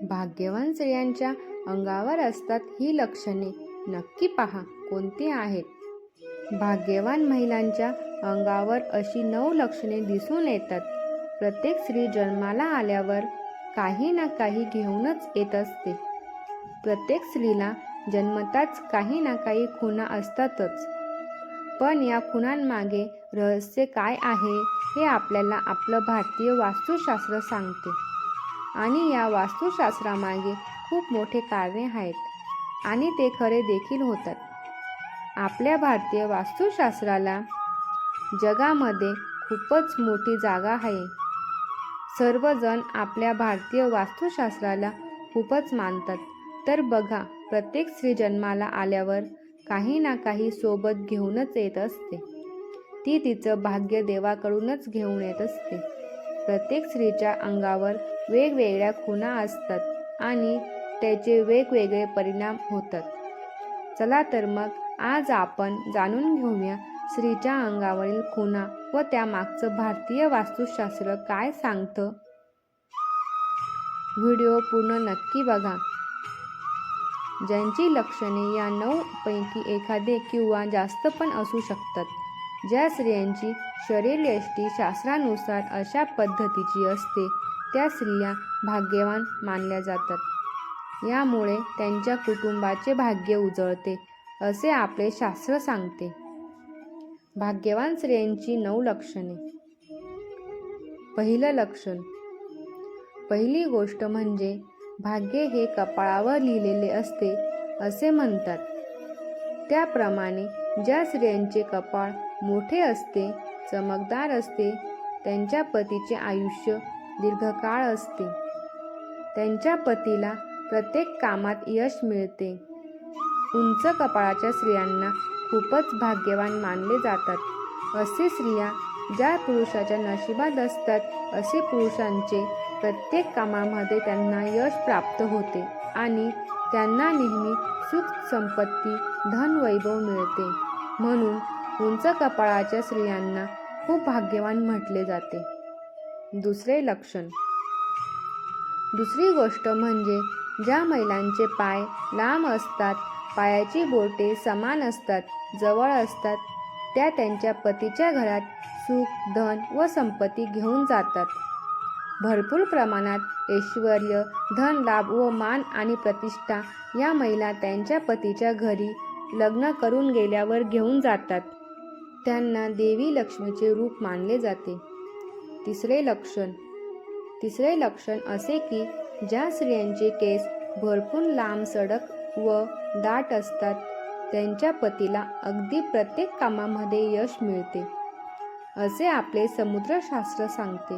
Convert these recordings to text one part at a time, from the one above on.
भाग्यवान स्त्रियांच्या अंगावर असतात ही लक्षणे. नक्की पहा कोणती आहेत. भाग्यवान महिलांच्या अंगावर अशी 9 लक्षणे दिसून येतात. प्रत्येक स्त्री जन्माला आल्यावर काही ना काही घेऊनच येत असते. प्रत्येक स्त्रीला जन्मताच काही ना काही खुणा असतातच. पण या खुणांमागे रहस्य काय आहे हे आपल्याला आपलं भारतीय वास्तुशास्त्र सांगते. आणि या वास्तुशास्त्रामागे खूप मोठे कारणे आहेत आणि ते खरे देखील होतात. आपल्या भारतीय वास्तुशास्त्राला जगामध्ये खूपच मोठी जागा आहे. सर्वजण आपल्या भारतीय वास्तुशास्त्राला खूपच मानतात. तर बघा, प्रत्येक स्त्री जन्माला आल्यावर काही ना काही सोबत घेऊनच येत असते. ती तिचं भाग्य देवाकडूनच घेऊन येत असते. प्रत्येक स्त्रीच्या अंगावर वेगवेगळ्या खुणा असतात आणि त्याचे वेगवेगळे परिणाम होतात. चला तर मग आज आपण जाणून घेऊया स्त्रीच्या अंगावरील खुणा व त्यामागचं भारतीय वास्तुशास्त्र काय सांगतं. व्हिडिओ पूर्ण नक्की बघा. ज्यांची लक्षणे या 9 पैकी एखादे किंवा जास्त पण असू शकतात. ज्या स्त्रियांची शरीरयष्टी शास्त्रानुसार अशा पद्धतीची असते त्या स्त्रिया भाग्यवान मानल्या जातात. यामुळे त्यांच्या कुटुंबाचे भाग्य उजळते असे आपले शास्त्र सांगते. भाग्यवान स्त्रियांची 9 लक्षणे. पहिलं लक्षण. पहिली गोष्ट म्हणजे भाग्य हे कपाळावर लिहिलेले असते असे म्हणतात. त्याप्रमाणे ज्या स्त्रियांचे कपाळ मोठे असते, चमकदार असते, त्यांच्या पतीचे आयुष्य दीर्घकाळ असते. त्यांच्या पतीला प्रत्येक कामात यश मिळते. उंच कपाळाच्या स्त्रियांना खूपच भाग्यवान मानले जातात. असे स्त्रिया ज्या पुरुषाच्या नशिबात असतात असे पुरुषांचे प्रत्येक कामामध्ये त्यांना यश प्राप्त होते आणि त्यांना नेहमी सुख संपत्ती धन वैभव मिळते. म्हणून उंच कपाळाच्या स्त्रियांना खूप भाग्यवान म्हटले जाते. दुसरे लक्षण. दुसरी गोष्ट म्हणजे ज्या महिलांचे पाय लांब असतात, पायाची बोटे समान असतात, जवळ असतात, त्या त्यांच्या पतीच्या घरात सुख धन व संपत्ती घेऊन जातात. भरपूर प्रमाणात ऐश्वर्य, धन लाभ व मान आणि प्रतिष्ठा या महिला त्यांच्या पतीच्या घरी लग्न करून गेल्यावर घेऊन जातात. त्यांना देवी लक्ष्मीचे रूप मानले जाते. तिसरे लक्षण. तिसरे लक्षण असे की ज्या स्त्रियांचे केस भरपूर लांब सडक व दाट असतात त्यांच्या पतीला अगदी प्रत्येक कामामध्ये यश मिळते असे आपले समुद्रशास्त्र सांगते.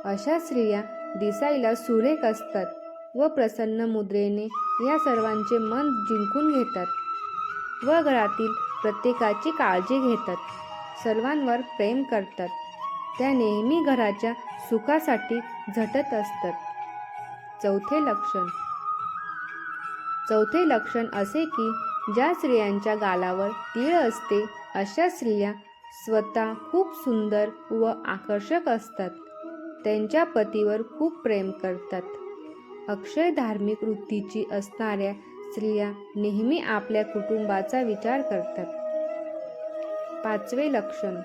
अशा स्त्रिया दिसायला सुरेख असतात व प्रसन्न मुद्रेने या सर्वांचे मन जिंकून घेतात व घरातील प्रत्येकाची काळजी घेतात, सर्वांवर प्रेम करतात. त्या नेहमी घराच्या सुखासाठी झटत असतात. चौथे लक्षण. चौथे लक्षण असे की ज्या स्त्रियांच्या गालावर तीळ असते अशा स्त्रिया स्वतः खूप सुंदर व आकर्षक असतात. त्यांच्या पतीवर खूप प्रेम करतात. अक्षय धार्मिक वृत्तीची असणाऱ्या स्त्रिया नेहमी आपल्या कुटुंबाचा विचार करतात. पाचवे लक्षण.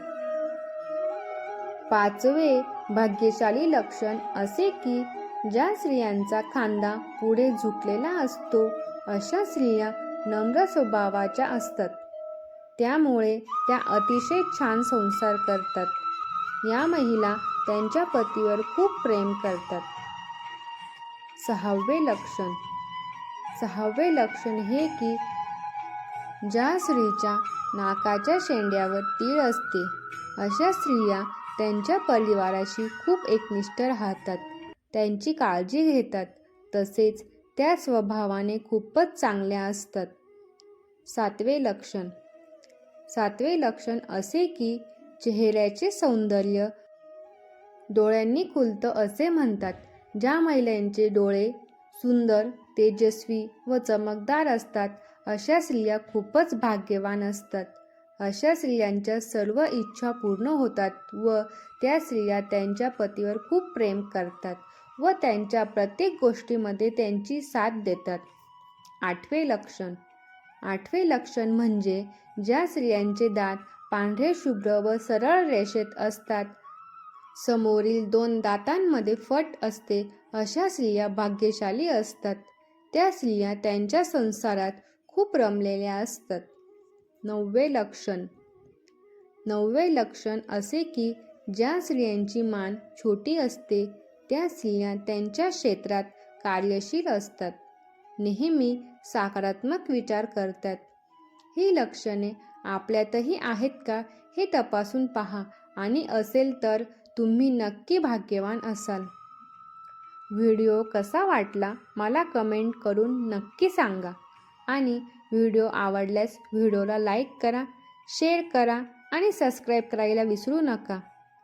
पाचवे भाग्यशाली लक्षण असे की ज्या स्त्रियांचा खांदा पुढे झुकलेला असतो अशा स्त्रिया नम्र स्वभावाच्या असतात. त्यामुळे त्या अतिशय छान संसार करतात. या महिला त्यांच्या पतीवर खूप प्रेम करतात. सहावे लक्षण. सहावे लक्षण हे की ज्या स्त्रीच्या नाकाच्या शेंड्यावर तीळ असते अशा स्त्रिया त्यांच्या परिवाराशी खूप एकनिष्ठ राहतात, त्यांची काळजी घेतात, तसेच त्या स्वभावाने खूपच चांगल्या असतात. सातवे लक्षण. सातवे लक्षण असे की चेहऱ्याचे सौंदर्य डोळ्यांनी खुलतं असे म्हणतात. ज्या महिलांचे डोळे सुंदर, तेजस्वी व चमकदार असतात अशा स्त्रिया खूपच भाग्यवान असतात. अशा स्त्रियांच्या सर्व इच्छा पूर्ण होतात व त्या स्त्रिया त्यांच्या पतीवर खूप प्रेम करतात व त्यांच्या प्रत्येक गोष्टीमध्ये त्यांची साथ देतात. 8वे लक्षण. 8वे लक्षण म्हणजे ज्या स्त्रियांचे दात पांढरे शुभ्र व सरळ रेषेत असतात, समोरील 2 दातांमध्ये फट असते, अशा स्त्रिया भाग्यशाली असतात. त्या स्त्रिया त्यांच्या संसारात खूप रमलेल्या असतात. 9वे लक्षण. 9वे लक्षण असे की ज्या स्त्रियांची मान छोटी असते, त्या स्त्रिया त्यांच्या क्षेत्रात कार्यशील असतात, नेहमी सकारात्मक विचार करतात. ही लक्षणे आपल्यातही आहेत का हे तपासून पहा आणि असेल तर तुम्ही नक्की भाग्यवान असाल. व्हिडिओ कसा वाटला मला कमेंट करून नक्की सांगा आणि व्हिडिओ आवडल्यास व्हिडिओला लाईक करा, शेअर करा आणि सबस्क्राईब करायला विसरू नका.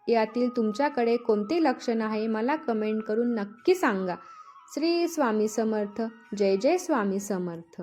यातील तुमच्याकडे कोणते लक्षण आहे मला कमेंट करून नक्की सांगा. श्री स्वामी समर्थ. जय जय स्वामी समर्थ.